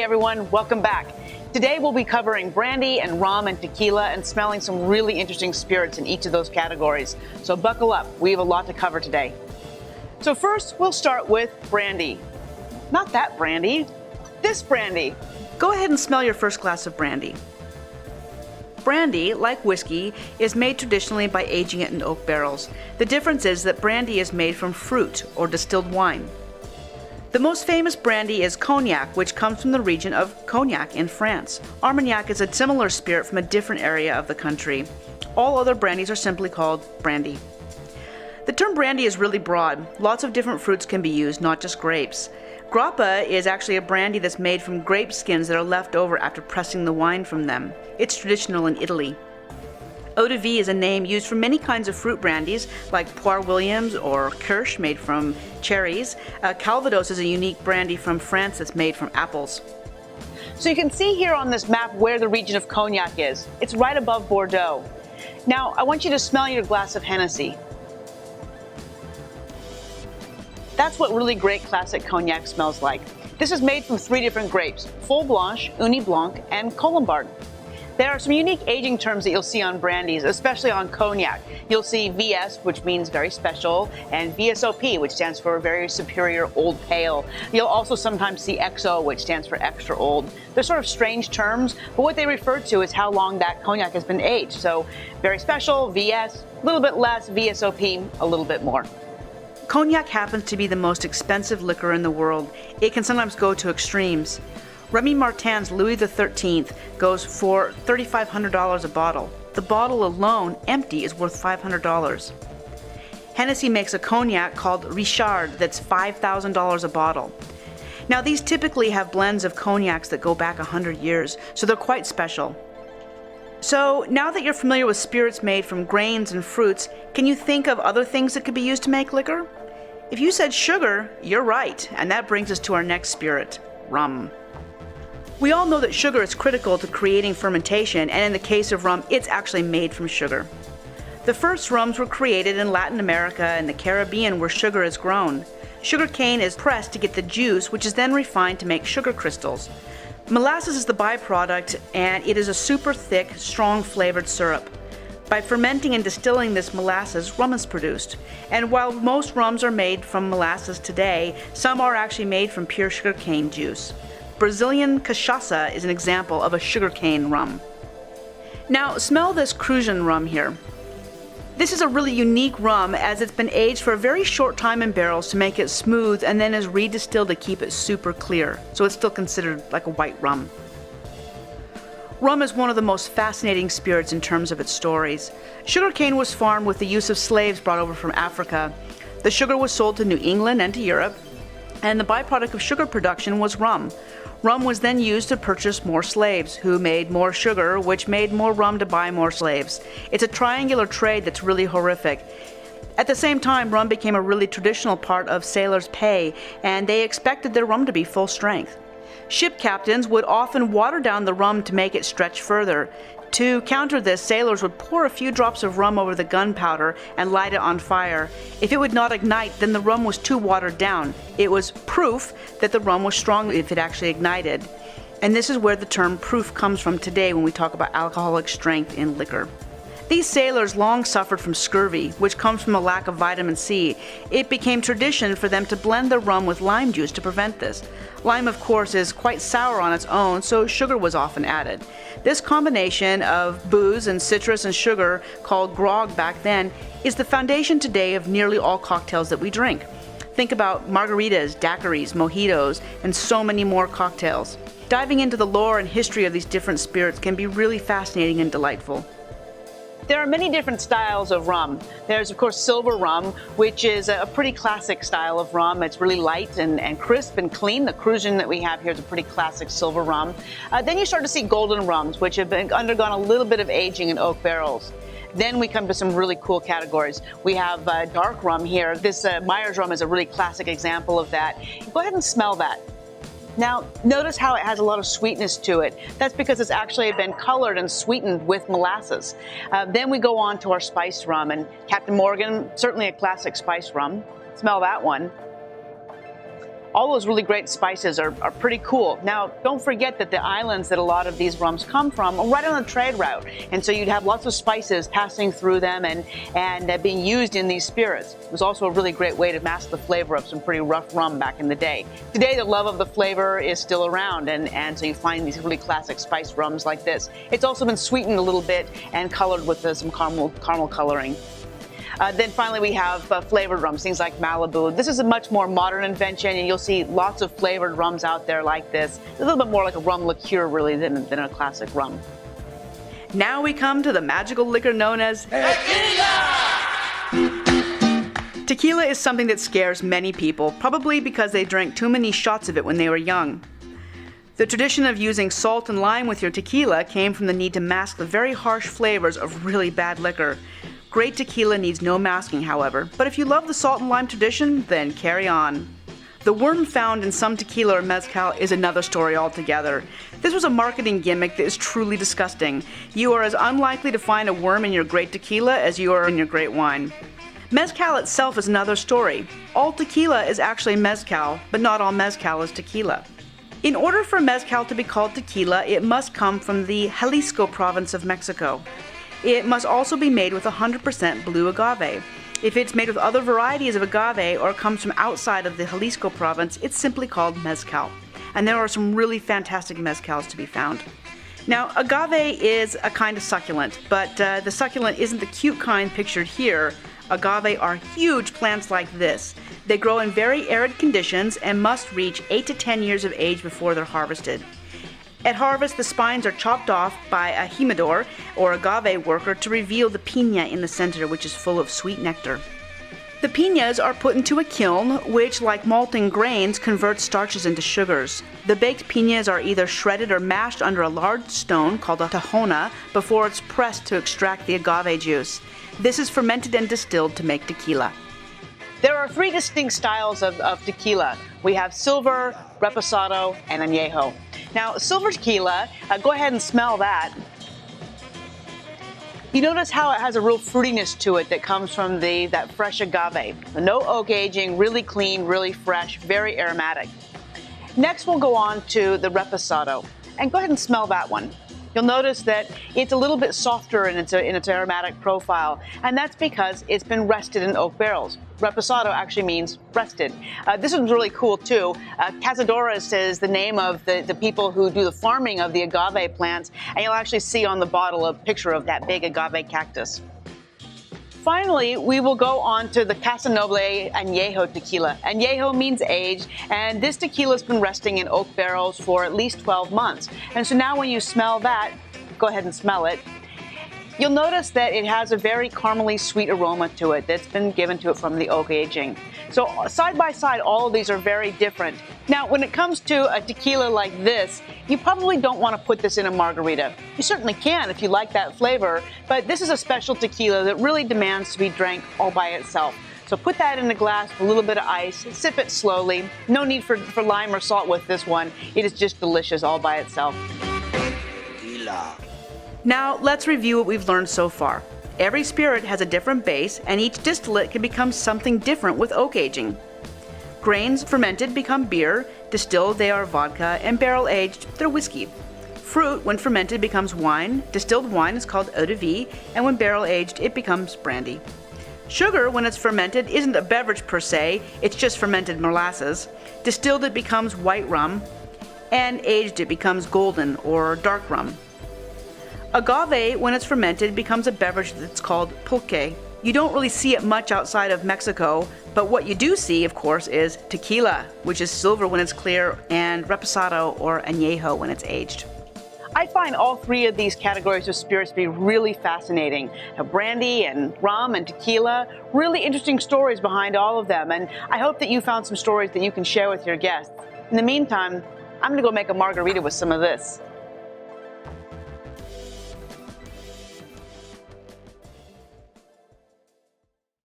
everyone, welcome back. Today we'll be covering brandy and rum and tequila and smelling some really interesting spirits in each of those categories. So buckle up, we have a lot to cover today. So first we'll start with brandy. Not that brandy, this brandy. Go ahead and smell your first glass of brandy. Brandy, like whiskey, is made traditionally by aging it in oak barrels. The difference is that brandy is made from fruit or distilled wine. The most famous brandy is Cognac, which comes from the region of Cognac in France. Armagnac is a similar spirit from a different area of the country. All other brandies are simply called brandy. The term brandy is really broad. Lots of different fruits can be used, not just grapes. Grappa is actually a brandy that's made from grape skins that are left over after pressing the wine from them. It's traditional in Italy. Eau de vie is a name used for many kinds of fruit brandies, like Poire Williams or Kirsch, made from cherries. Calvados is a unique brandy from France that's made from apples. So you can see here on this map where the region of Cognac is. It's right above Bordeaux. Now, I want you to smell your glass of Hennessy. That's what really great classic Cognac smells like. This is made from 3 different grapes, Fol Blanche, Uni Blanc, and Colombard. There are some unique aging terms that you'll see on brandies, especially on Cognac. You'll see VS, which means very special, and VSOP, which stands for very superior old pale. You'll also sometimes see XO, which stands for extra old. They're sort of strange terms, but what they refer to is how long that Cognac has been aged. So very special, VS, a little bit less, VSOP, a little bit more. Cognac happens to be the most expensive liquor in the world. It can sometimes go to extremes. Remy Martin's Louis XIII goes for $3,500 a bottle. The bottle alone, empty, is worth $500. Hennessy makes a cognac called Richard that's $5,000 a bottle. Now these typically have blends of cognacs that go back 100 years, so they're quite special. So now that you're familiar with spirits made from grains and fruits, can you think of other things that could be used to make liquor? If you said sugar, you're right, and that brings us to our next spirit, rum. We all know that sugar is critical to creating fermentation, and in the case of rum, it's actually made from sugar. The first rums were created in Latin America and the Caribbean, where sugar is grown. Sugar cane is pressed to get the juice, which is then refined to make sugar crystals. Molasses is the byproduct, and it is a super thick, strong flavored syrup. By fermenting and distilling this molasses, rum is produced. And while most rums are made from molasses today, some are actually made from pure sugarcane juice. Brazilian cachaça is an example of a sugarcane rum. Now smell this Cruzan rum here. This is a really unique rum as it's been aged for a very short time in barrels to make it smooth and then is redistilled to keep it super clear, so it's still considered like a white rum. Rum is one of the most fascinating spirits in terms of its stories. Sugarcane was farmed with the use of slaves brought over from Africa. The sugar was sold to New England and to Europe, and the byproduct of sugar production was rum. Rum was then used to purchase more slaves, who made more sugar, which made more rum to buy more slaves. It's a triangular trade that's really horrific. At the same time, rum became a really traditional part of sailors' pay, and they expected their rum to be full strength. Ship captains would often water down the rum to make it stretch further. To counter this, sailors would pour a few drops of rum over the gunpowder and light it on fire. If it would not ignite, then the rum was too watered down. It was proof that the rum was strong if it actually ignited. And this is where the term proof comes from today when we talk about alcoholic strength in liquor. These sailors long suffered from scurvy, which comes from a lack of vitamin C. It became tradition for them to blend the rum with lime juice to prevent this. Lime, of course, is quite sour on its own, so sugar was often added. This combination of booze and citrus and sugar, called grog back then, is the foundation today of nearly all cocktails that we drink. Think about margaritas, daiquiris, mojitos, and so many more cocktails. Diving into the lore and history of these different spirits can be really fascinating and delightful. There are many different styles of rum. There's, of course, silver rum, which is a pretty classic style of rum. It's really light and crisp and clean. The Cruzan that we have here is a pretty classic silver rum. Then you start to see golden rums, which have undergone a little bit of aging in oak barrels. Then we come to some really cool categories. We have dark rum here. This Myers rum is a really classic example of that. Go ahead and smell that. Now, notice how it has a lot of sweetness to it. That's because it's actually been colored and sweetened with molasses. Then we go on to our spiced rum, and Captain Morgan, certainly a classic spiced rum. Smell that one. all those really great spices are pretty cool. Now, don't forget that the islands that a lot of these rums come from are right on the trade route. And so you'd have lots of spices passing through them and being used in these spirits. It was also a really great way to mask the flavor of some pretty rough rum back in the day. Today, the love of the flavor is still around, and so you find these really classic spice rums like this. It's also been sweetened a little bit and colored with some caramel coloring. Then finally we have flavored rums, things like Malibu. This is a much more modern invention, and you'll see lots of flavored rums out there like this. It's a little bit more like a rum liqueur, really, than a classic rum. Now we come to the magical liquor known as Tequila! Tequila is something that scares many people, probably because they drank too many shots of it when they were young. The tradition of using salt and lime with your tequila came from the need to mask the very harsh flavors of really bad liquor. Great tequila needs no masking, however, but if you love the salt and lime tradition, then carry on. The worm found in some tequila or mezcal is another story altogether. This was a marketing gimmick that is truly disgusting. You are as unlikely to find a worm in your great tequila as you are in your great wine. Mezcal itself is another story. All tequila is actually mezcal, but not all mezcal is tequila. In order for mezcal to be called tequila, it must come from the Jalisco province of Mexico. It must also be made with 100% blue agave. If it's made with other varieties of agave or comes from outside of the Jalisco province, it's simply called mezcal. And there are some really fantastic mezcals to be found. Now, agave is a kind of succulent, but the succulent isn't the cute kind pictured here. Agave are huge plants like this. They grow in very arid conditions and must reach 8 to 10 years of age before they're harvested. At harvest, the spines are chopped off by a humidor or agave worker to reveal the piña in the center, which is full of sweet nectar. The piñas are put into a kiln, which, like malting grains, converts starches into sugars. The baked piñas are either shredded or mashed under a large stone called a tajona before it's pressed to extract the agave juice. This is fermented and distilled to make tequila. There are 3 distinct styles of tequila. We have silver, reposado, and añejo. Now, silver tequila, go ahead and smell that. You notice how it has a real fruitiness to it that comes from that fresh agave. No oak aging, really clean, really fresh, very aromatic. Next, we'll go on to the reposado. And go ahead and smell that one. You'll notice that it's a little bit softer in its aromatic profile, and that's because it's been rested in oak barrels. Reposado actually means rested. This one's really cool too. Cazadores is the name of the people who do the farming of the agave plants, and you'll actually see on the bottle a picture of that big agave cactus. Finally, we will go on to the Casa Noble Añejo tequila. Añejo means aged, and this tequila has been resting in oak barrels for at least 12 months. And so now when you smell that, go ahead and smell it. You'll notice that it has a very caramely sweet aroma to it that's been given to it from the oak aging. So side by side, all of these are very different. Now, when it comes to a tequila like this, you probably don't want to put this in a margarita. You certainly can if you like that flavor, but this is a special tequila that really demands to be drank all by itself. So put that in a glass with a little bit of ice, sip it slowly. No need for lime or salt with this one. It is just delicious all by itself. Tequila. Now, let's review what we've learned so far. Every spirit has a different base, and each distillate can become something different with oak aging. Grains fermented become beer, distilled they are vodka, and barrel aged they're whiskey. Fruit, when fermented, becomes wine, distilled wine is called eau de vie, and when barrel aged it becomes brandy. Sugar, when it's fermented, isn't a beverage per se, it's just fermented molasses. Distilled it becomes white rum, and aged it becomes golden or dark rum. Agave, when it's fermented, becomes a beverage that's called pulque. You don't really see it much outside of Mexico, but what you do see, of course, is tequila, which is silver when it's clear, and reposado or añejo when it's aged. I find all 3 of these categories of spirits to be really fascinating. Now, brandy and rum and tequila, really interesting stories behind all of them, and I hope that you found some stories that you can share with your guests. In the meantime, I'm going to go make a margarita with some of this.